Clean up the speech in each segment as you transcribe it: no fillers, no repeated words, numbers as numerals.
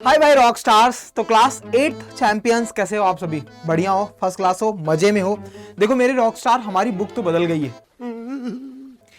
हाय भाई rock stars. तो class 8 champions कैसे हो आप सभी? बढ़िया हो, फर्स्ट क्लास हो, मजे में हो। देखो मेरे रॉक स्टार, हमारी बुक तो बदल गई है।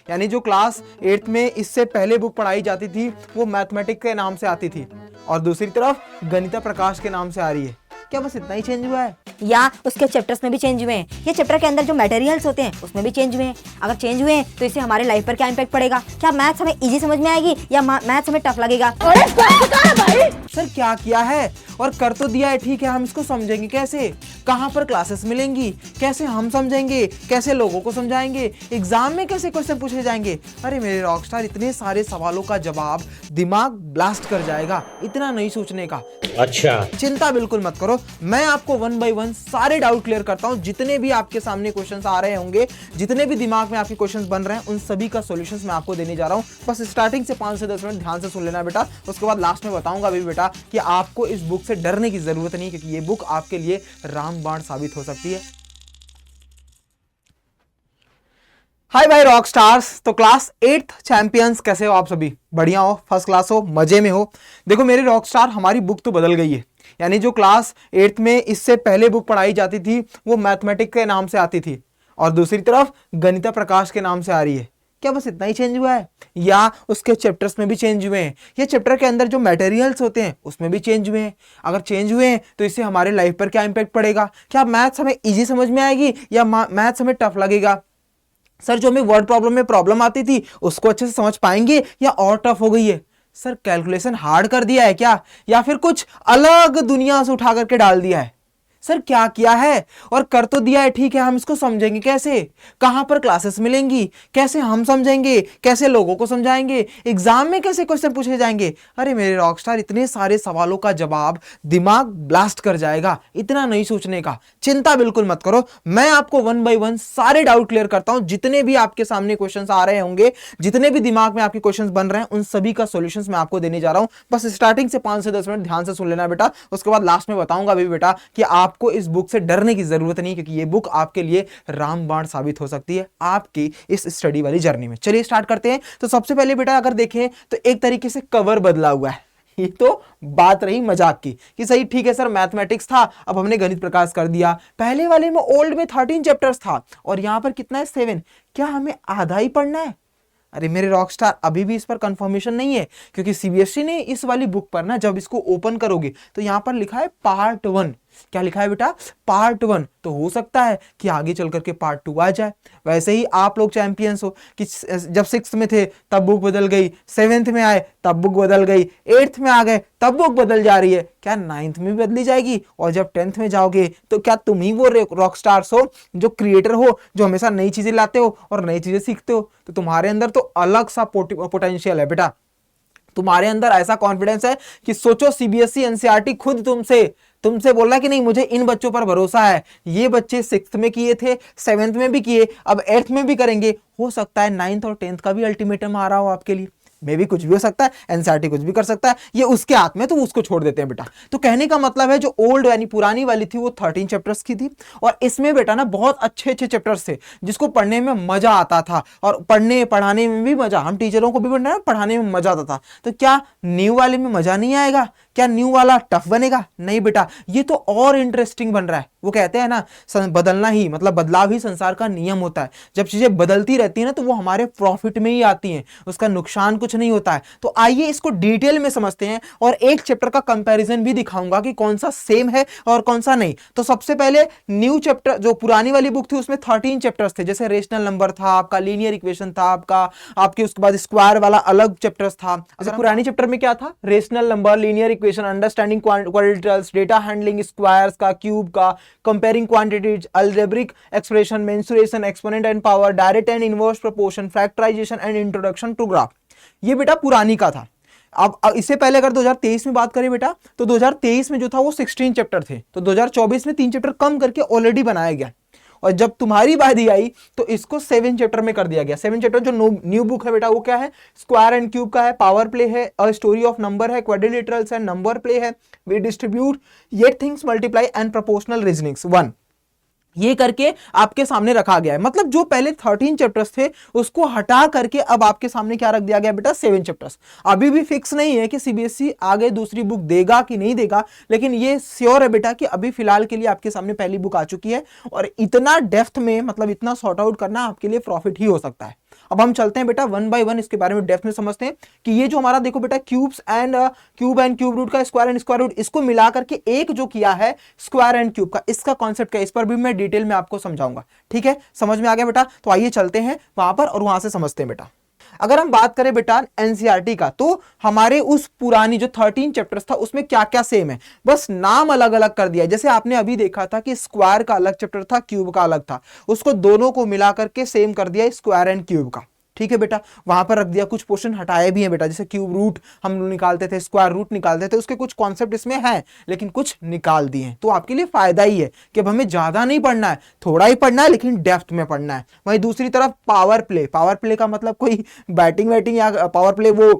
यानी जो क्लास 8 में इससे पहले बुक पढ़ाई जाती थी वो मैथमेटिक्स के नाम से आती थी और दूसरी तरफ गणिता प्रकाश के नाम से आ रही है। क्या बस इतना ही चेंज हुआ है? या उसके चैप्टर्स में भी चेंज हुए हैं। ये चैप्टर के अंदर जो मटेरियल्स होते हैं उसमें भी चेंज हुए हैं। अगर चेंज हुए हैं तो इससे हमारे लाइफ पर क्या इम्पैक्ट पड़ेगा? क्या मैथ्स हमें इजी समझ में आएगी या मैथ्स हमें टफ लगेगा? अरे भाई सर क्या किया है और कर तो दिया है, ठीक है, हम इसको समझेंगे कैसे? कहाँ पर क्लासेस मिलेंगी? कैसे हम समझेंगे? कैसे लोगों को समझाएंगे? एग्जाम में कैसे क्वेश्चन पूछे जाएंगे? अरे मेरे रॉकस्टार, इतने सारे सवालों का जवाब दिमाग ब्लास्ट कर जाएगा, इतना नहीं सोचने का। अच्छा, चिंता बिल्कुल मत करो, मैं आपको वन बाय वन सारे डाउट क्लियर करता हूं। जितने भी आपके सामने क्वेश्चंस आ रहे होंगे, जितने भी दिमाग में आपके क्वेश्चंस बन रहे हैं, उन सभी का सॉल्यूशंस मैं आपको देने जा रहा हूं। बस स्टार्टिंग से 5 से 10 मिनट ध्यान से सुन लेना बेटा। उसके बाद लास्ट में बताऊंगा अभी बेटा कि आपको इस बुक से डरने की जरूरत नहीं, क्योंकि ये बुक आपके लिए रामबाण साबित हो सकती है। हाय भाई रॉक स्टार्स। तो क्लास 8 चैंपियंस कैसे हो आप सभी? बढ़िया हो, फर्स्ट क्लास हो, मजे में हो। देखो मेरे रॉक स्टार, हमारी बुक तो बदल गई है। यानी जो क्लास 8 में इससे पहले बुक पढ़ाई जाती थी वो मैथमेटिक्स के नाम से आती थी और दूसरी तरफ गणिता प्रकाश के नाम से आ रही है। क्या बस इतना ही चेंज हुआ है? या उसके चैप्टर्स में भी चेंज हुए हैं। ये चैप्टर के अंदर जो मटेरियल्स होते हैं उसमें भी चेंज हुए हैं। अगर चेंज हुए हैं तो इससे हमारे लाइफ पर क्या इंपैक्ट पड़ेगा? क्या मैथ्स हमें इजी समझ में आएगी या मैथ्स हमें टफ लगेगा? सर जो हमें वर्ड प्रॉब्लम में प्रॉब्लम आती थी उसको अच्छे से समझ पाएंगे या और टफ हो गई है? सर कैलकुलेशन हार्ड कर दिया है क्या, या फिर कुछ अलग दुनिया से उठा करके डाल दिया है? सर क्या किया है और कर तो दिया है, ठीक है, हम इसको समझेंगे कैसे? कहां पर क्लासेस मिलेंगी? कैसे हम समझेंगे? कैसे लोगों को समझाएंगे? एग्जाम में कैसे क्वेश्चन पूछे जाएंगे? अरे मेरे रॉकस्टार, इतने सारे सवालों का जवाब दिमाग ब्लास्ट कर जाएगा, इतना नहीं सोचने का। चिंता बिल्कुल मत करो, मैं आपको वन बाय वन सारे डाउट क्लियर करता हूं। जितने भी आपके सामने क्वेश्चन आ रहे होंगे, जितने भी दिमाग में आपके क्वेश्चन बन रहे हैं, उन सभी का सोल्यूशन मैं आपको देने जा रहा हूं। बस स्टार्टिंग से 5 से 10 मिनट ध्यान से सुन लेना बेटा। उसके बाद लास्ट में बताऊंगा अभी बेटा कि आपको इस बुक से डरने की जरूरत नहीं, क्योंकि ये बुक आपके लिए रामबाण साबित हो सकती है आपकी इस स्टडी वाली जर्नी में। चलिए स्टार्ट करते हैं। तो सबसे पहले बेटा अगर देखें तो एक तरीके से कवर बदला हुआ है। ये तो बात रही मजाक की कि सही ठीक है सर, मैथमेटिक्स था, अब हमने गणित प्रकाश कर दिया। पहले वाले में ओल्ड में 13 चैप्टर्स था और यहां पर कितना है, 7। क्या हमें आधा ही पढ़ना है? अरे मेरे रॉकस्टार, अभी भी इस पर कंफर्मेशन नहीं है, क्योंकि सीबीएसई ने इस वाली बुक पर ना, जब इसको ओपन करोगे तो यहां पर लिखा है पार्ट 1। क्या लिखा है बेटा? पार्ट 1। तो हो सकता है कि आगे चल करके पार्ट 2 आ जाए। वैसे ही आप लोग चैंपियंस हो कि जब 6th में थे तब बुक बदल गई, 7th में आए तब बुक बदल गई, 8th में आ गए तब बुक बदल जा रही है। क्या 9th में भी बदली जाएगी? और जब 10th में जाओगे तो क्या तुम ही वो रॉक स्टार्स हो, जो क्रिएटर हो, जो हमेशा नई चीजें लाते हो और नई चीजें सीखते हो? तो तुम्हारे अंदर तो अलग सा पोटेंशियल है बेटा। तुम्हारे अंदर ऐसा कॉन्फिडेंस है कि सोचो, सीबीएसई एनसीईआरटी खुद तुमसे बोल रहा है कि नहीं, मुझे इन बच्चों पर भरोसा है। ये बच्चे 6th में किए थे, 7th में भी किए, अब 8th में भी करेंगे। हो सकता है 9th और 10th का भी अल्टीमेटम आ रहा हो आपके लिए। मे भी कुछ भी हो सकता है, एनसीईआरटी कुछ भी कर सकता है, ये उसके हाथ में, तो उसको छोड़ देते हैं बेटा। तो कहने का मतलब है जो ओल्ड यानी पुरानी वाली थी वो 13 चैप्टर्स की थी और इसमें बेटा ना बहुत अच्छे अच्छे चैप्टर्स थे जिसको पढ़ने में मजा आता था और पढ़ाने में भी मजा, हम टीचरों को भी पढ़ाने में मजा आता था। तो क्या न्यू वाले में मजा नहीं आएगा? क्या न्यू वाला टफ बनेगा? नहीं बेटा, ये तो और इंटरेस्टिंग बन रहा है। वो कहते हैं ना, बदलना ही मतलब बदलाव ही संसार का नियम होता है। जब चीजें बदलती रहती है ना तो वो हमारे प्रॉफिट में ही आती हैं, उसका नुकसान कुछ नहीं होता है। तो आइए इसको डिटेल में समझते हैं और एक चैप्टर का कंपैरिजन भी दिखाऊंगा कि कौन सा सेम है और कौन सा नहीं। तो सबसे पहले न्यू चैप्टर, जो पुरानी वाली बुक थी उसमें 13 चैप्टर्स थे, जैसे रेशनल नंबर था आपका, लीनियर इक्वेशन था आपके उसके बाद स्क्वायर वाला अलग चैप्टर्स था। जैसे पुरानी चैप्टर में क्या था? Rational number, linear equation, understanding quadrilaterals, data handling, squares का, क्यूब का, comparing quantities, algebraic expression, mensuration, exponent and power, direct and inverse proportion, factorisation and introduction to graph. ये बेटा पुरानी का था। अब इससे पहले अगर 2023 में बात करें बेटा, तो 2023 में जो था वो 16 चैप्टर थे, तो 2024 में 3 चैप्टर कम करके ऑलरेडी बनाया गया। और जब तुम्हारी बारी आई तो इसको 7 चैप्टर में कर दिया गया। 7 चैप्टर जो न्यू बुक है बेटा वो क्या है? स्क्वायर एंड क्यूब का है, पावर प्ले है, अ स्टोरी ऑफ नंबर है, क्वाड्रिलेटरल्स है, नंबर प्ले है, we distribute, yet things multiply and proportional reasonings 1। ये करके आपके सामने रखा गया है। मतलब जो पहले 13 चैप्टर्स थे उसको हटा करके अब आपके सामने क्या रख दिया गया बेटा, 7 चैप्टर्स। अभी भी फिक्स नहीं है कि सीबीएसई आगे दूसरी बुक देगा कि नहीं देगा, लेकिन ये श्योर है बेटा कि अभी फिलहाल के लिए आपके सामने पहली बुक आ चुकी है और इतना डेप्थ में, मतलब इतना सॉर्ट आउट करना आपके लिए प्रॉफिट ही हो सकता है। अब हम चलते हैं बेटा वन बाय वन इसके बारे में डेप्थ में समझते हैं कि ये जो हमारा देखो बेटा क्यूब्स एंड क्यूब रूट का स्क्वायर एंड स्क्वायर रूट, इसको मिला करके एक जो किया है स्क्वायर एंड क्यूब का, इसका कॉन्सेप्ट क्या है इस पर भी मैं डिटेल में आपको समझाऊंगा। ठीक है, समझ में आ गया बेटा? तो आइए चलते हैं वहां पर और वहां से समझते हैं बेटा। अगर हम बात करें बेटा एनसीईआरटी का, तो हमारे उस पुरानी जो 13 चैप्टर्स था उसमें क्या क्या सेम है, बस नाम अलग अलग कर दिया है। जैसे आपने अभी देखा था कि स्क्वायर का अलग चैप्टर था, क्यूब का अलग था, उसको दोनों को मिला करके सेम कर दिया स्क्वायर एंड क्यूब का। ठीक है बेटा, वहां पर रख दिया, कुछ पोर्शन हटाए भी हैं बेटा, जैसे क्यूब रूट हम निकालते थे, स्क्वायर रूट निकालते थे, उसके कुछ कॉन्सेप्ट इसमें हैं लेकिन कुछ निकाल दिए हैं। तो आपके लिए फायदा ही है कि अब हमें ज्यादा नहीं पढ़ना है, थोड़ा ही पढ़ना है लेकिन डेप्थ में पढ़ना है। वहीं दूसरी तरफ पावर प्ले का मतलब कोई बैटिंग वैटिंग या पावर प्ले वो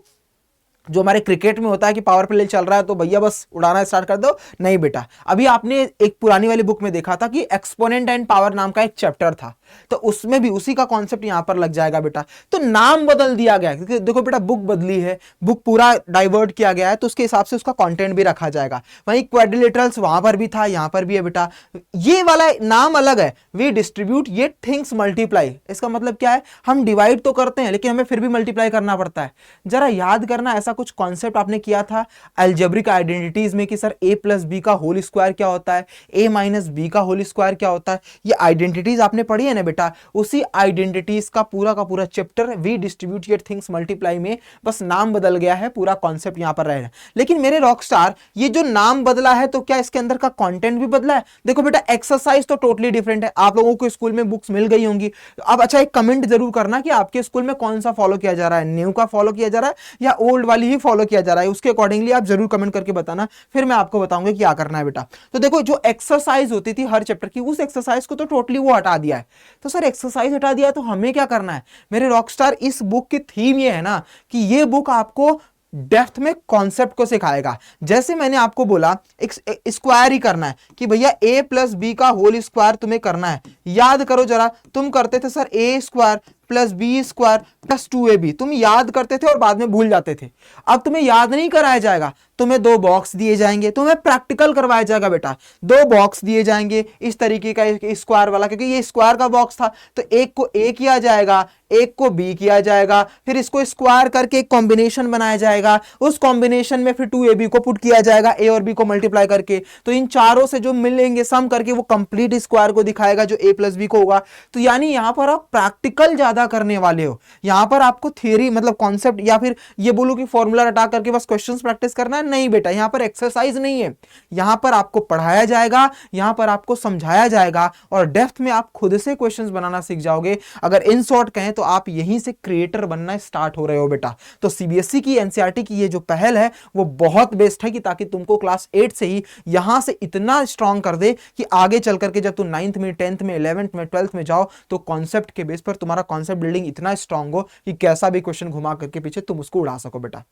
जो हमारे क्रिकेट में होता है कि पावर प्ले चल रहा है तो भैया बस उड़ाना स्टार्ट कर दो, नहीं बेटा। अभी आपने एक पुरानी वाली बुक में देखा था कि एक्सपोनेंट एंड पावर नाम का एक चैप्टर था, तो उसमें भी उसी का कॉन्सेप्ट यहां पर लग जाएगा बेटा। तो नाम बदल दिया गया क्योंकि देखो बेटा बुक बदली है, बुक पूरा डाइवर्ट किया गया है, तो उसके हिसाब से उसका कंटेंट भी रखा जाएगा। वहीं क्वाड्रिलेटरल्स वहां पर भी था, यहां पर भी है बेटा। ये वाला नाम अलग है, वी डिस्ट्रीब्यूट ये थिंग्स मल्टीप्लाई। इसका मतलब क्या है, हम डिवाइड तो करते हैं लेकिन हमें फिर भी मल्टीप्लाई करना पड़ता है। जरा याद करना, ऐसा कुछ कॉन्सेप्ट आपने किया था अलजेब्रिक आइडेंटिटीज में कि सर a प्लस बी का होल स्क्वायर क्या होता है, a माइनस बी का होल स्क्वायर क्या होता है, ये आइडेंटिटीज आपने पढ़ी है ना बेटा। उसी आइडेंटिटीज का पूरा chapter we distributed things multiply में बस नाम बदल गया है, पूरा कॉन्सेप्ट यहां पर रहेगा। लेकिन मेरे रॉकस्टार ये जो नाम बदला है तो क्या इसके अंदर का कंटेंट भी बदला है? देखो बेटा एक्सरसाइज तो टोटली डिफरेंट है, आप लोगों को स्कूल में बुक्स मिल गई होंगी। अब अच्छा एक कमेंट जरूर करना कि आपके स्कूल में कौन सा फॉलो किया जा रहा है, न्यू का फॉलो किया जा रहा है या ओल्ड वाली ही फॉलो किया जा रहा है, उसके अकॉर्डिंगली आप जरूर कमेंट करके बताना, फिर मैं आपको बताऊंगा क्या करना है बेटा। तो देखो जो एक्सरसाइज होती थी हर चैप्टर की, उस एक्सरसाइज को तो टोटली वो हटा दिया है। तो सर एक्सरसाइज हटा दिया तो हमें क्या करना है? मेरे रॉकस्टार इस बुक की थीम ये है ना कि ये बुक आपको डेप्थ में कॉन्सेप्ट को सिखाएगा। जैसे मैंने आपको बोला एक स्क्वायर ही करना है कि भैया a प्लस बी का होल स्क्वायर तुम्हें करना है। याद करो जरा, तुम करते थे sir a square plus B square plus 2ab, तुम याद करते थे और बाद में भूल जाते थे। अब तुम्हें याद नहीं कराया जाएगा, तुम्हें 2 बॉक्स दिए जाएंगे, तुम्हें प्रैक्टिकल करवाया जाएगा बेटा। 2 बॉक्स दिए जाएंगे इस तरीके का स्क्वायर वाला, क्योंकि ये स्क्वायर का बॉक्स था तो एक को a किया जाएगा, एक को b किया जाएगा, फिर इसको स्क्वायर करके एक कॉम्बिनेशन बनाया जाएगा, उस कॉम्बिनेशन में फिर 2ab को पुट किया जाएगा a और b को मल्टीप्लाई करके, तो इन चारों से जो मिलेंगे सम करके वो कंप्लीट स्क्वायर को दिखाएगा जो a प्लस बी को होगा। तो यानी यहां पर आप प्रैक्टिकल ज्यादा करने वाले हो, यहां पर आपको थियरी मतलब कॉन्सेप्ट या फिर ये बोलो कि फॉर्मूला रटा करके बस क्वेश्चंस प्रैक्टिस करना है, नहीं बेटा। यहां पर एक्सरसाइज नहीं है, यहां पर आपको पढ़ाया जाएगा, यहां पर आपको समझाया जाएगा और डेप्थ में आप खुद से क्वेश्चंस बनाना सीख जाओगे। अगर इन शॉर्ट कहें तो आप यहीं से क्रिएटर बनना स्टार्ट हो रहे हो बेटा। तो सीबीएसई की एनसीईआरटी की ये जो पहल है वो बहुत बेस्ट है कि ताकि तुमको क्लास 8 से ही यहां से इतना स्ट्रांग कर दे कि आगे चल करके जब तुम 9th में 10th में 11th में 12th में जाओ तो कॉन्सेप्ट के बेस पर तुम्हारा कॉन्सेप्ट बिल्डिंग इतना स्ट्रांग हो कि कैसा भी क्वेश्चन घुमा करके पीछे तुम उसको उड़ा सको बेटा।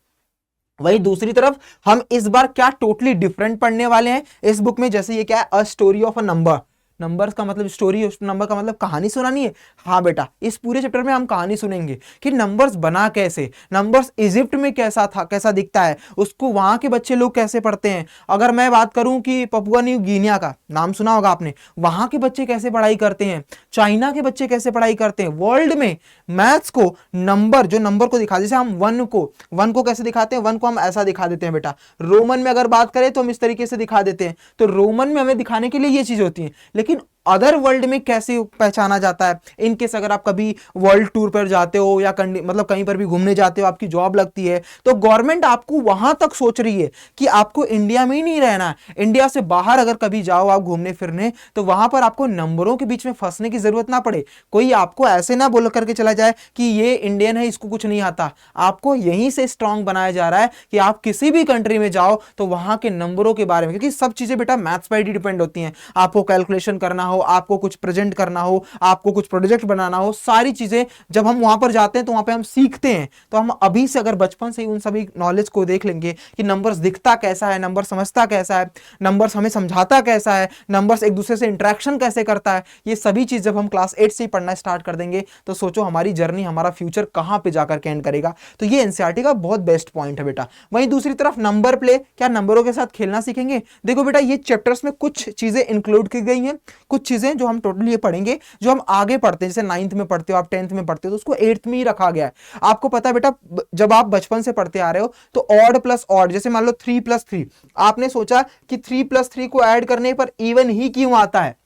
वही दूसरी तरफ हम इस बार क्या टोटली डिफरेंट पढ़ने वाले हैं इस बुक में। जैसे ये क्या है, a story of a number. Numbers का मतलब स्टोरी, नंबर का मतलब कहानी सुनानी है। हाँ बेटा, इस पूरे चैप्टर में हम कहानी सुनेंगे कि नंबर्स बना कैसे, नंबर्स इजिप्ट में कैसा था, कैसा दिखता है, उसको वहां के बच्चे लोग कैसे पढ़ते हैं। अगर मैं बात करूं कि पपुआ न्यू गिनिया का नाम सुना होगा आपने, वहां के बच्चे कैसे पढ़ाई करते हैं, चाइना के बच्चे कैसे पढ़ाई करते हैं। वर्ल्ड में मैथ्स को नंबर, जो नंबर को दिखा, जैसे हम वन को कैसे दिखाते हैं, वन को हम ऐसा दिखा देते हैं बेटा। रोमन में अगर बात करें तो हम इस तरीके से दिखा देते हैं, तो रोमन में हमें दिखाने के लिए ये चीज होती है। लेकिन अदर वर्ल्ड में कैसे पहचाना जाता है, इनकेस अगर आप कभी वर्ल्ड टूर पर जाते हो या मतलब कहीं पर भी घूमने जाते हो, आपकी जॉब लगती है, तो गवर्नमेंट आपको वहां तक सोच रही है कि आपको इंडिया में ही नहीं रहना है, इंडिया से बाहर अगर कभी जाओ आप घूमने फिरने तो वहां पर आपको नंबरों के बीच में फंसने की जरूरत ना पड़े। कोई आपको ऐसे ना बोल करके चला जाए कि ये इंडियन है, इसको कुछ नहीं आता। आपको यहीं से स्ट्रांग बनाया जा रहा है कि आप किसी भी कंट्री में जाओ तो वहां के नंबरों के बारे में, क्योंकि सब चीजें बेटा मैथ्स पर ही डिपेंड होती हैं। आपको कैलकुलेशन करना हो, हो, आपको कुछ प्रेजेंट करना हो, आपको कुछ प्रोजेक्ट बनाना हो, सारी चीजें जब हम वहां पर जाते हैं तो वहां पे हम सीखते हैं। तो हम अभी से अगर बचपन से ही उन सभी नॉलेज को देख लेंगे कि नंबर्स दिखता कैसा है, नंबर समझता कैसा है, नंबर्स हमें समझाता कैसा है, नंबर्स एक दूसरे से इंटरेक्शन कैसे करता है, ये सभी चीज जब हम क्लास 8 से ही पढ़ना स्टार्ट कर देंगे तो सोचो हमारी जर्नी, हमारा फ्यूचर कहां पे जाकर के एंड करेगा। तो ये एनसीईआरटी का बहुत बेस्ट पॉइंट है बेटा। वहीं दूसरी तरफ नंबर प्ले, क्या नंबरों के साथ खेलना सीखेंगे? देखो बेटा ये चैप्टर्स में कुछ चीजें इंक्लूड की गई हैं, कुछ चीजें जो हम टोटली ये पढ़ेंगे जो हम आगे पढ़ते हैं, जैसे 9th में पढ़ते हो आप, 10th में पढ़ते हो, तो उसको 8th में ही रखा गया है। आपको पता है बेटा जब आप बचपन से पढ़ते आ रहे हो तो ऑड प्लस ऑड, जैसे मान लो 3 प्लस 3, आपने सोचा कि 3 प्लस 3 को ऐड करने पर इवन ही क्यों आता है,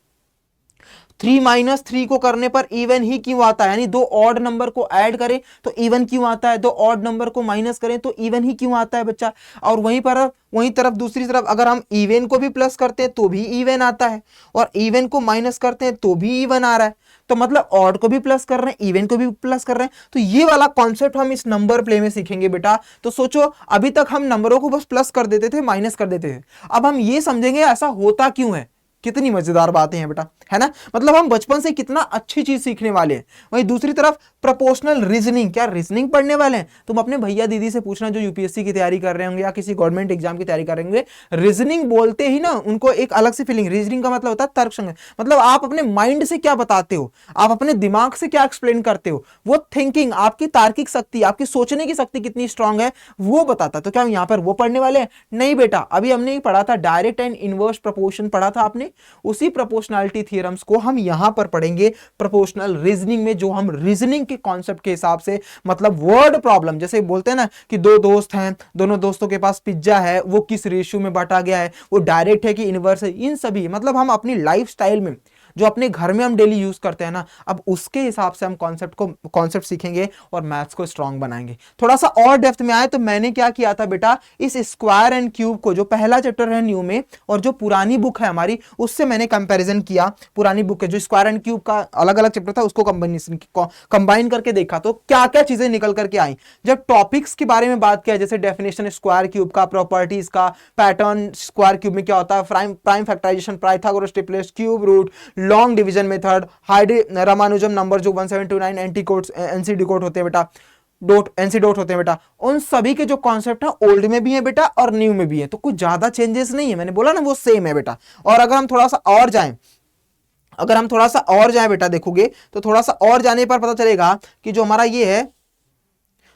3 माइनस 3 को करने पर इवन ही क्यों आता है, यानी दो ऑड नंबर को ऐड करें तो इवन क्यों आता है, दो ऑड नंबर को माइनस करें तो इवन ही क्यों आता है बच्चा। और वहीं तरफ दूसरी तरफ अगर हम इवन को भी प्लस करते हैं तो भी इवन आता है, और इवन को माइनस करते हैं तो भी इवन आ रहा है। तो मतलब ऑड को भी प्लस कर रहे हैं, इवन को भी प्लस कर रहे हैं। तो ये वाला कॉन्सेप्ट हम इस नंबर प्ले में सीखेंगे बेटा। तो सोचो अभी तक हम नंबरों को बस प्लस कर देते थे, माइनस कर देते थे, अब हम ये समझेंगे ऐसा होता क्यों है। कितनी मजेदार बातें हैं बेटा, है ना। मतलब हम बचपन से कितना अच्छी चीज सीखने वाले हैं। वहीं दूसरी तरफ प्रोपोर्शनल रीजनिंग, क्या रीजनिंग पढ़ने वाले हैं? तुम अपने भैया दीदी से पूछना जो यूपीएससी की तैयारी कर रहे होंगे या किसी गवर्नमेंट एग्जाम की तैयारी कर रहे होंगे, रीजनिंग बोलते ही ना उनको एक अलग सी फीलिंग। रीजनिंग का मतलब होता है तर्कसंगत, मतलब आप अपने माइंड से क्या बताते हो, आप अपने दिमाग से क्या एक्सप्लेन करते हो, वो थिंकिंग, आपकी तार्किक शक्ति, आपकी सोचने की शक्ति कितनी स्ट्रांग है वो बताता। तो क्या हम यहाँ पर वो पढ़ने वाले हैं? नहीं बेटा, अभी हमने पढ़ा था डायरेक्ट एंड इनवर्स प्रोपोर्शन पढ़ा था आपने, उसी प्रोपोर्शनैलिटी थ्योरम्स को हम यहां पर पढ़ेंगे प्रोपोर्शनल रीजनिंग में, जो हम रीजनिंग के कॉन्सेप्ट के हिसाब से, मतलब वर्ड प्रॉब्लम, जैसे बोलते हैं ना कि दो दोस्त हैं, दोनों दोस्तों के पास पिज्जा है, वो किस रेशियो में बांटा गया है, वो डायरेक्ट है कि इनवर्स है, इन सभी मतलब हम अपनी लाइफस्टाइल में जो अपने घर में हम डेली यूज करते हैं ना, अब उसके हिसाब से हम कॉन्सेप्ट सीखेंगे और मैथ्स को स्ट्रांग बनाएंगे। थोड़ा सा और डेप्थ में आए तो मैंने क्या किया था बेटा, इस स्क्वायर एंड क्यूब को, जो पहला चैप्टर है न्यू में और जो पुरानी बुक है हमारी, उससे मैंने कंपैरिजन किया। पुरानी बुक है जो स्क्वायर एंड क्यूब का अलग अलग चैप्टर था, उसको कंबाइन करके देखा तो क्या क्या चीजें निकल करके आई। जब टॉपिक्स के बारे में बात किया, जैसे डेफिनेशन स्क्वायर क्यूब का, प्रॉपर्टीज का, पैटर्न स्क्वायर क्यूब में क्या होता है, prime factorisation, Pythagoras triplet, cube root, long division method, Ramanujan number जो 1729 एंटी कोड एनसी कोड होते हैं बेटा, एनसी डॉट होते हैं बेटा, उन सभी के जो कॉन्सेप्ट है ओल्ड में भी है बेटा और न्यू में भी है, तो कुछ ज्यादा चेंजेस नहीं है, मैंने बोला ना वो सेम है बेटा। और अगर हम थोड़ा सा और जाएं, बेटा देखोगे तो थोड़ा सा और जाने पर पता चलेगा कि जो हमारा ये है,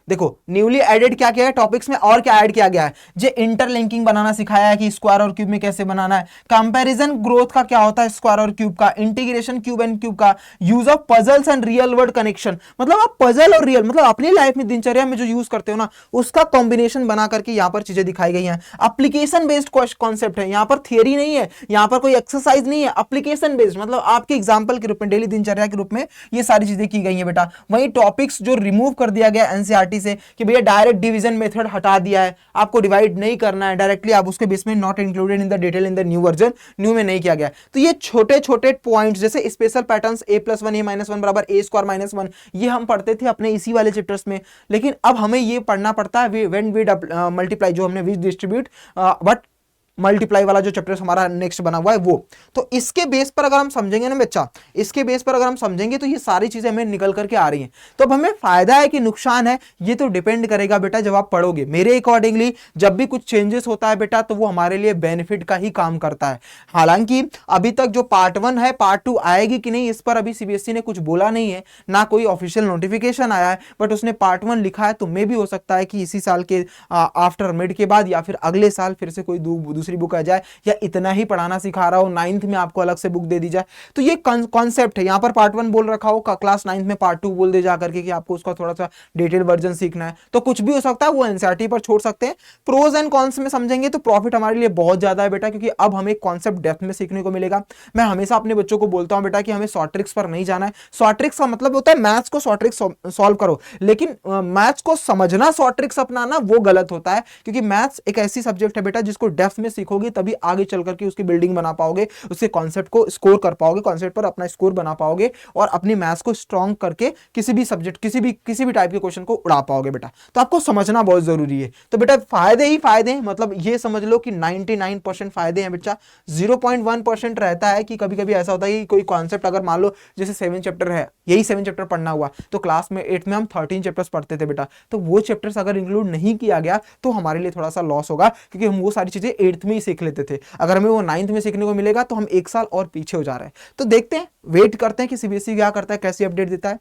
देखो न्यूली एडेड क्या किया है टॉपिक्स में, और क्या ऐड किया गया है, जो इंटरलिंकिंग बनाना सिखाया है कि स्क्वायर और क्यूब में कैसे बनाना है, कंपैरिजन ग्रोथ का क्या होता है स्क्वायर और क्यूब का, इंटीग्रेशन क्यूब एंड क्यूब का, use of puzzles and real world connection, मतलब आप पजल और रियल, मतलब अपनी लाइफ में दिनचर्या में जो यूज करते हो ना, उसका कॉम्बिनेशन बना करके यहाँ पर चीजें दिखाई गई हैं। एप्लीकेशन बेस्ड कॉन्सेप्ट है, यहाँ पर थियरी नहीं है, यहाँ पर कोई एक्सरसाइज नहीं है, एप्लीकेशन बेस्ड, मतलब आपके एग्जाम्पल के रूप में, डेली दिनचर्या के रूप में ये सारी चीजें की गई है बेटा। वही टॉपिक्स जो रिमूव कर दिया गया एनसीईआरटी से कि भैया डायरेक्ट डिवीजन मेथड हटा दिया है, आपको डिवाइड नहीं करना है डायरेक्टली, आप उसके बेस में not included in the detail in the new version, new में नहीं किया गया। तो ये छोटे छोटे पॉइंट्स, जैसे स्पेशल पैटर्न्स a+1 a-1 बराबर a² -1, ये हम पढ़ते थे अपने इसी वाले चैप्टर्स में, लेकिन अब हमें ये पढ़ना पड़ता है व्हेन वी मल्टीप्लाई, जो हमने विच डिस्ट्रीब्यूट बट मल्टीप्लाई वाला जो चैप्टर हमारा नेक्स्ट बना हुआ है वो। तो इसके बेस पर अगर हम समझेंगे ना बच्चा, इसके बेस पर अगर हम समझेंगे तो ये सारी चीजें हमें निकल करके आ रही हैं। तो अब हमें फायदा है कि नुकसान है, ये तो डिपेंड करेगा बेटा जब आप पढ़ोगे। मेरे अकॉर्डिंगली जब भी कुछ चेंजेस होता है बेटा तो वो हमारे लिए बेनिफिट का ही काम करता है। हालांकि अभी तक जो पार्ट 1 है, पार्ट 2 आएगी कि नहीं इस पर अभी सीबीएसई ने कुछ बोला नहीं है, ना कोई ऑफिशियल नोटिफिकेशन आया है, बट उसने पार्ट 1 लिखा है, तो मे भी हो सकता है कि इसी साल के आफ्टर मिड के बाद या फिर अगले साल फिर से कोई दूसरी बुक आ जाए, या इतना ही पढ़ाना सिखा रहा हो 9th में आपको अलग से बुक दे दी जाए। तो ये कॉन्सेप्ट है, यहां पर पार्ट 1 बोल रखा हो, क्लास 9th में पार्ट 2 बोल दे जाकर के कि आपको उसका थोड़ा सा डिटेल वर्जन सीखना है, तो कुछ भी हो सकता है, वो एनसीईआरटी पर छोड़ सकते हैं। प्रोज एंड कॉन्स में समझेंगे तो प्रॉफिट हमारे लिए बहुत ज्यादा है बेटा, क्योंकि अब हमें कॉन्सेप्ट डेप्थ में सीखने को मिलेगा। मैं हमेशा अपने बच्चों को बोलता हूं बेटा कि हमें शॉर्ट ट्रिक्स पर नहीं जाना है। शॉर्ट ट्रिक्स का मतलब होता है मैथ्स को शॉर्ट ट्रिक्स सॉल्व करो, लेकिन मैथ्स को समझना शॉर्ट ट्रिक्स अपनाना वो गलत होता है, क्योंकि मैथ्स एक ऐसी सब्जेक्ट है बेटा जिसको डेप्थ में सीखोगे तभी आगे चल करके उसकी बिल्डिंग बना पाओगे, उसके कॉन्सेप्ट को स्कोर कर पाओगे, कॉन्सेप्ट पर अपना स्कोर बना पाओगे और अपनी मैथ्स को स्ट्रॉन्ग करके किसी भी सब्जेक्ट किसी भी टाइप के क्वेश्चन को उड़ा पाओगे बेटा। तो आपको समझना बहुत जरूरी है। तो बेटा फायदे ही फायदे हैं, मतलब ये समझ लो कि 99% फायदे हैं बेटा, 0.1% रहता है कि कभी कभी ऐसा होता है कि कोई कॉन्सेप्ट अगर मान लो जैसे 7 चैप्टर है, यही 7 चैप्टर पढ़ना हुआ, तो क्लास में 8 में हम 13 चैप्टर्स पढ़ते थे बेटा, तो वो चैप्टर्स अगर इंक्लूड नहीं किया गया तो हमारे लिए थोड़ा सा लॉस होगा, क्योंकि हम वो सारी चीजें 8th में ही सीख लेते थे। अगर हमें वो 9th में सीखने को मिलेगा तो हम 1 साल और पीछे हो जा रहे हैं। तो देखते हैं, वेट करते हैं कि सीबीएसई क्या करता है, कैसी अपडेट देता है।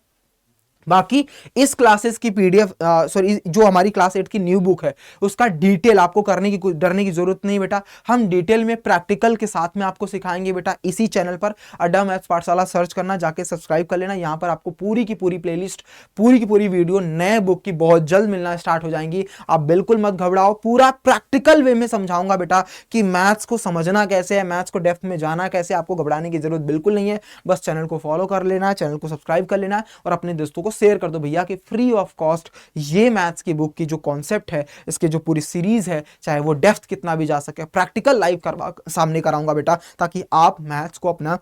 बाकी इस क्लासेस की पीडीएफ सॉरी जो हमारी क्लास 8 की न्यू बुक है उसका डिटेल आपको डरने की जरूरत नहीं बेटा, हम डिटेल में प्रैक्टिकल के साथ में आपको सिखाएंगे बेटा। इसी चैनल पर अड्डा मैथ्स पाठशाला सर्च करना, जाके सब्सक्राइब कर लेना। यहाँ पर आपको पूरी की पूरी प्लेलिस्ट, पूरी की पूरी वीडियो नए बुक की बहुत जल्द मिलना स्टार्ट हो जाएंगी। आप बिल्कुल मत घबराओ, पूरा प्रैक्टिकल वे में समझाऊंगा बेटा कि मैथ्स को समझना कैसे है, मैथ्स को डेप्थ में जाना कैसे। आपको घबराने की जरूरत बिल्कुल नहीं है, बस चैनल को फॉलो कर लेना, चैनल को सब्सक्राइब कर लेना और अपने दोस्तों को शेयर कर दो भैया कि फ्री ऑफ कॉस्ट ये मैथ्स की बुक की जो कॉन्सेप्ट है, इसके जो पूरी सीरीज है, चाहे वो डेप्थ कितना भी जा सके, प्रैक्टिकल लाइव सामने कराऊंगा बेटा, ताकि आप मैथ्स को अपना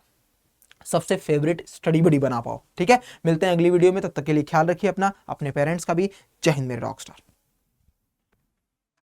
सबसे फेवरेट स्टडी बडी बना पाओ। ठीक है, मिलते हैं अगली वीडियो में, तब तक के लिए ख्याल रखिए अपना, अपने पेरेंट्स का भी। जय हिंद मेरे रॉकस्टार।